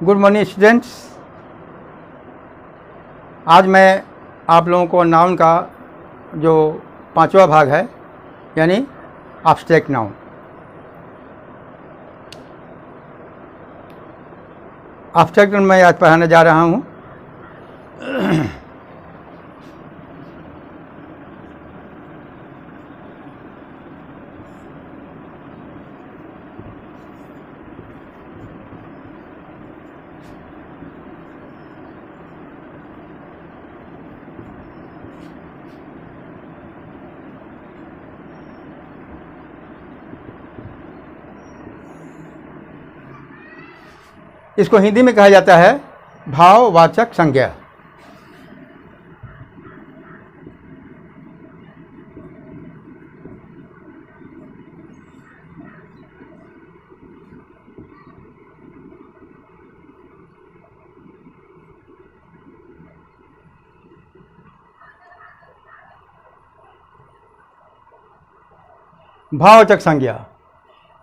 Good morning students. आज मैं आप लोगों को नाउन का जो 5वां भाग है यानी एब्स्ट्रैक्ट नाउन, एब्स्ट्रैक्ट नाउन मैं आज पढ़ाने जा रहा हूँ। इसको हिंदी में कहा जाता है भाववाचक संज्ञा। भाववाचक संज्ञा,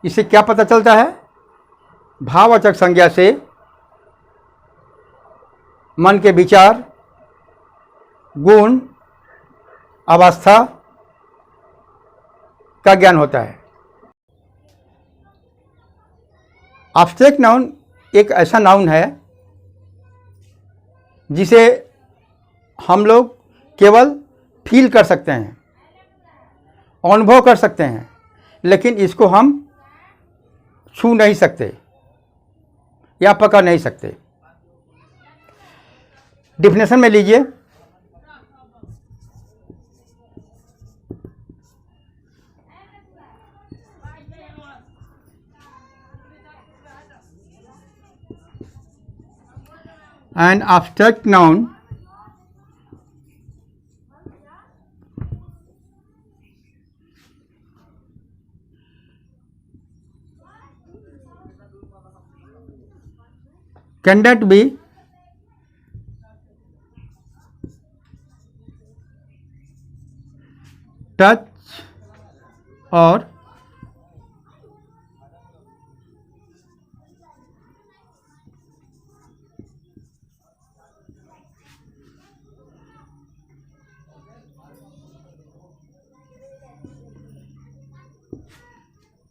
इससे क्या पता चलता है? भाववाचक संज्ञा से मन के विचार, गुण, अवस्था का ज्ञान होता है। एब्स्ट्रैक्ट नाउन एक ऐसा नाउन है जिसे हम लोग केवल फील कर सकते हैं, अनुभव कर सकते हैं, लेकिन इसको हम छू नहीं सकते या पकड़ नहीं सकते। डिफिनेशन में लीजिए, an abstract noun cannot be touched or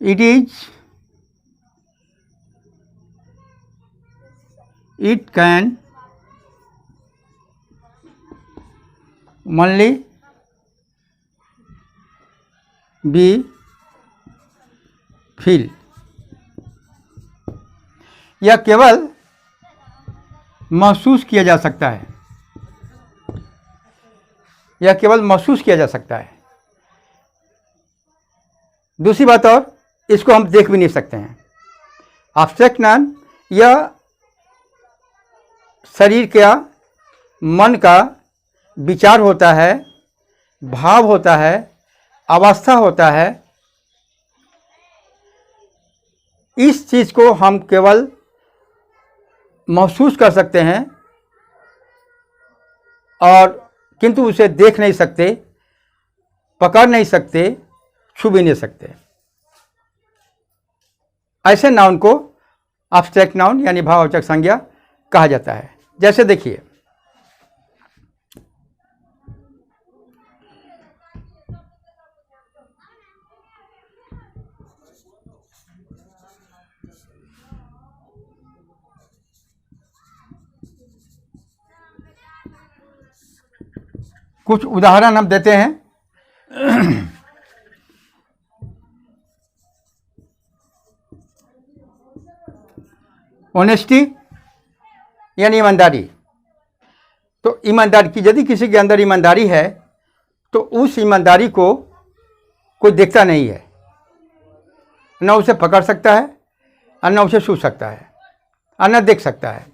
it can only be feel। यह केवल महसूस किया जा सकता है, यह केवल महसूस किया जा सकता है। दूसरी बात और, इसको हम देख भी नहीं सकते हैं। एब्स्ट्रैक्ट नाउन यह शरीर का, मन का विचार होता है, भाव होता है, अवस्था होता है। इस चीज़ को हम केवल महसूस कर सकते हैं और किंतु उसे देख नहीं सकते, पकड़ नहीं सकते, छू भी नहीं सकते। ऐसे नाउन को एब्स्ट्रैक्ट नाउन यानी भाववाचक संज्ञा कहा जाता है। जैसे देखिए, कुछ उदाहरण हम देते हैं। ऑनेस्टी यानी ईमानदारी। तो ईमानदारी की, यदि किसी के अंदर ईमानदारी है तो उस ईमानदारी को कोई देखता नहीं है, न उसे पकड़ सकता है और न उसे छू सकता है और न देख सकता है।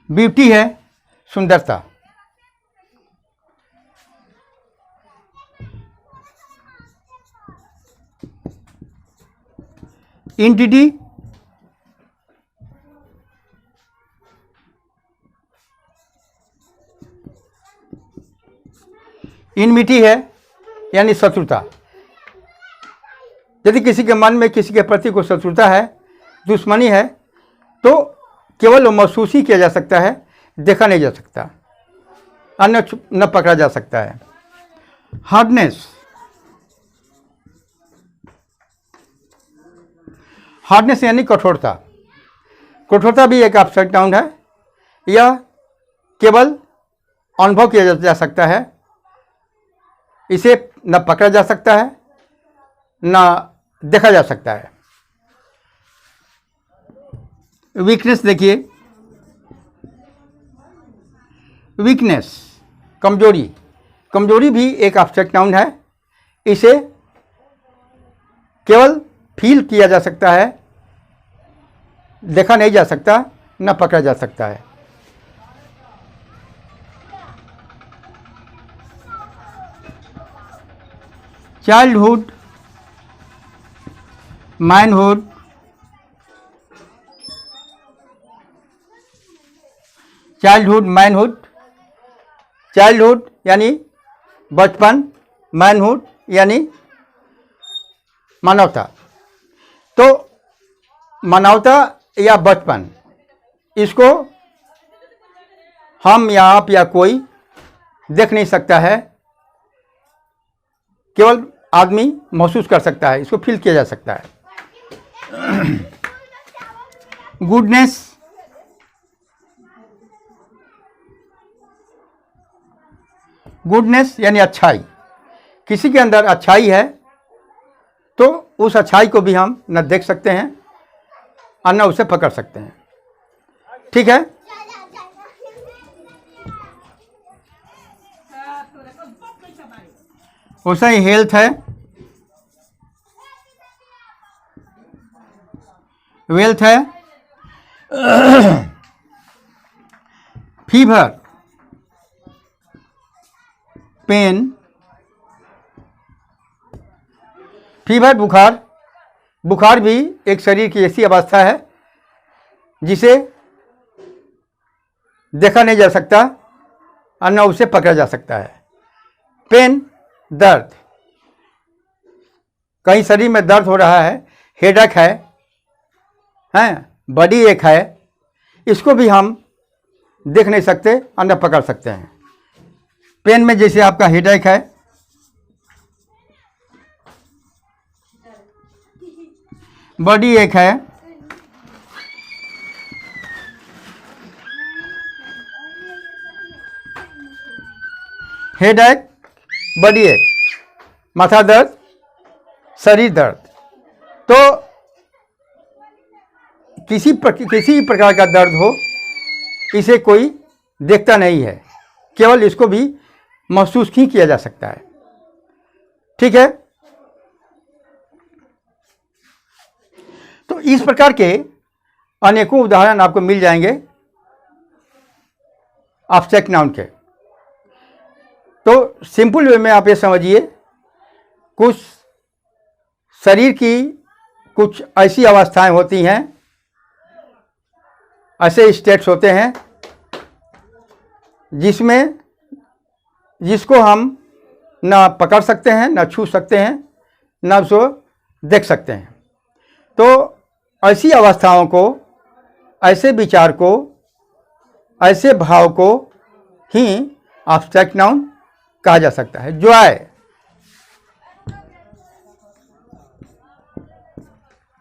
ब्यूटी है सुंदरता। इंटिटी इनमिटी है यानी शत्रुता। यदि किसी के मन में किसी के प्रति कोई शत्रुता है, दुश्मनी है, तो केवल वो महसूस ही किया जा सकता है, देखा नहीं जा सकता, अन्य न पकड़ा जा सकता है। हार्डनेस, हार्डनेस यानी कठोरता। कठोरता भी एक एब्स्ट्रैक्ट नाउन है। यह केवल अनुभव किया जा सकता है, इसे न पकड़ा जा सकता है न देखा जा सकता है। वीकनेस देखिए, वीकनेस कमजोरी, कमजोरी भी एक एब्स्ट्रैक्ट नाउन है। इसे केवल फील किया जा सकता है, देखा नहीं जा सकता, न पकड़ा जा सकता है। Childhood, manhood, childhood, manhood. Childhood यानी बचपन, मैनहुड यानी मानवता। तो मानवता या बचपन, इसको हम या आप या कोई देख नहीं सकता है, केवल आदमी महसूस कर सकता है, इसको फील किया जा सकता है। गुडनेस, गुडनेस यानी अच्छाई। किसी के अंदर अच्छाई है तो उस अच्छाई को भी हम न देख सकते हैं और न उसे पकड़ सकते हैं। ठीक है। वैसा ही हेल्थ है, वेल्थ है, फीवर, पेन, फीवर बुखार। बुखार भी एक शरीर की ऐसी अवस्था है जिसे देखा नहीं जा सकता और न उसे पकड़ा जा सकता है। पेन, दर्द, कहीं शरीर में दर्द हो रहा है, हेडेक है, बॉडी एक है, इसको भी हम देख नहीं सकते और न पकड़ सकते हैं। पेन में जैसे आपका हेडेक है, बॉडी एक है, हेडेक, बॉडी एक, माथा दर्द, शरीर दर्द। तो किसी प्रकार का दर्द हो, इसे कोई देखता नहीं है, केवल इसको भी महसूस ही किया जा सकता है। ठीक है। तो इस प्रकार के अनेकों उदाहरण आपको मिल जाएंगे एब्स्ट्रैक्ट नाउन के। तो सिंपल वे में आप ये समझिए, कुछ शरीर की कुछ ऐसी अवस्थाएं होती हैं, ऐसे स्टेट्स होते हैं जिसको हम ना पकड़ सकते हैं, ना छू सकते हैं, ना उसको देख सकते हैं। तो ऐसी अवस्थाओं को, ऐसे विचार को, ऐसे भाव को ही एब्स्ट्रैक्ट नाउन कहा जा सकता है। जॉय,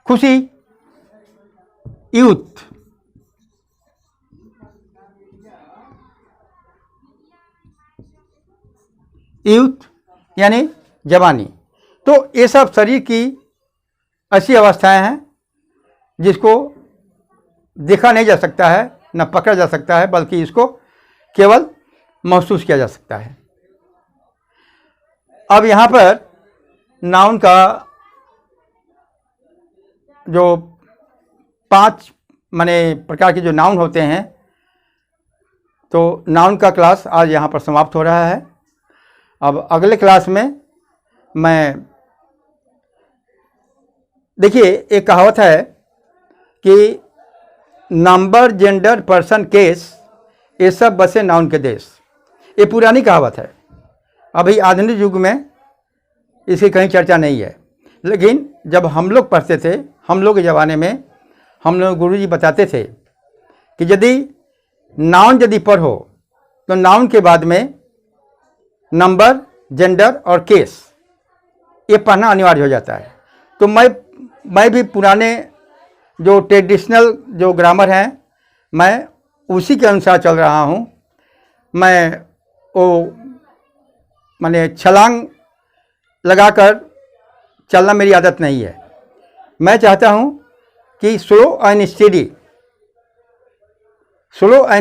खुशी, यूथ, यूथ यानी जवानी। तो ये सब शरीर की ऐसी अवस्थाएं हैं जिसको देखा नहीं जा सकता है, न पकड़ा जा सकता है, बल्कि इसको केवल महसूस किया जा सकता है। अब यहाँ पर नाउन का जो 5 माने प्रकार के जो नाउन होते हैं, तो नाउन का क्लास आज यहाँ पर समाप्त हो रहा है। अब अगले क्लास में मैं, देखिए एक कहावत है कि नंबर, जेंडर, पर्सन, केस, ये सब बसे नाउन के देश। ये पुरानी कहावत है, अभी आधुनिक युग में इसकी कहीं चर्चा नहीं है। लेकिन जब हम लोग पढ़ते थे, हम लोग के ज़माने में हम लोग गुरुजी बताते थे कि यदि नाउन यदि पढ़ो तो नाउन के बाद में नंबर, जेंडर और केस ये पढ़ना अनिवार्य हो जाता है। तो मैं भी पुराने जो ट्रेडिशनल जो ग्रामर हैं मैं उसी के अनुसार चल रहा हूँ। मैं वो माने छलांग लगाकर चलना मेरी आदत नहीं है। मैं चाहता हूँ कि स्लो एंड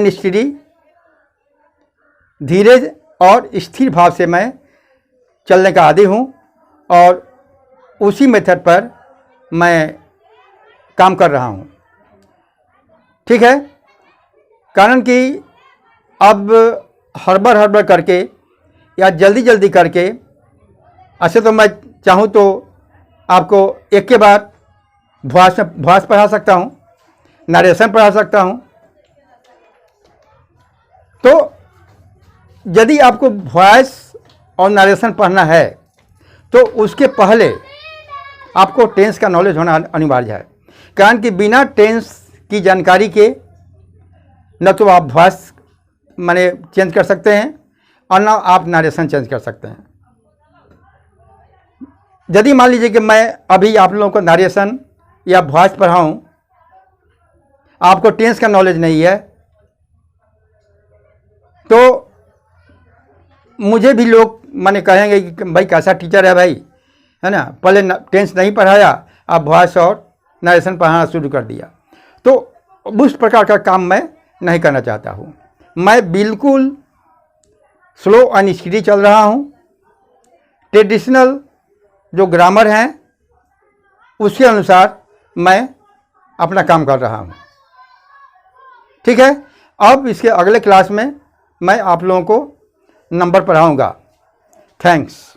स्टडी धीरे और स्थिर भाव से मैं चलने का आदी हूँ और उसी मेथड पर मैं काम कर रहा हूँ। ठीक है, कारण कि अब हड़बड़ करके या जल्दी करके, ऐसे तो मैं चाहूँ तो आपको एक के बाद भॉइस पढ़ा सकता हूँ, नरेशन पढ़ा सकता हूँ। तो यदि आपको वॉइस और नरेशन पढ़ना है तो उसके पहले आपको टेंस का नॉलेज होना अनिवार्य है। कारण कि बिना टेंस की जानकारी के न तो आप वॉइस माने चेंज कर सकते हैं और ना आप नरेशन चेंज कर सकते हैं। यदि मान लीजिए कि मैं अभी आप लोगों को नरेशन या वॉइस पढ़ाऊँ, आपको टेंस का नॉलेज नहीं है, तो मुझे भी लोग माने कहेंगे कि भाई कैसा टीचर है भाई, है ना, पहले टेंस नहीं पढ़ाया, अब वॉइस और नरेशन पढ़ाना शुरू कर दिया। तो उस प्रकार का काम मैं नहीं करना चाहता हूँ। मैं बिल्कुल स्लो एंड स्टडी चल रहा हूँ। ट्रेडिशनल जो ग्रामर हैं उसके अनुसार मैं अपना काम कर रहा हूँ। ठीक है, अब इसके अगले क्लास में मैं आप लोगों को नंबर पढ़ाऊँगा। थैंक्स।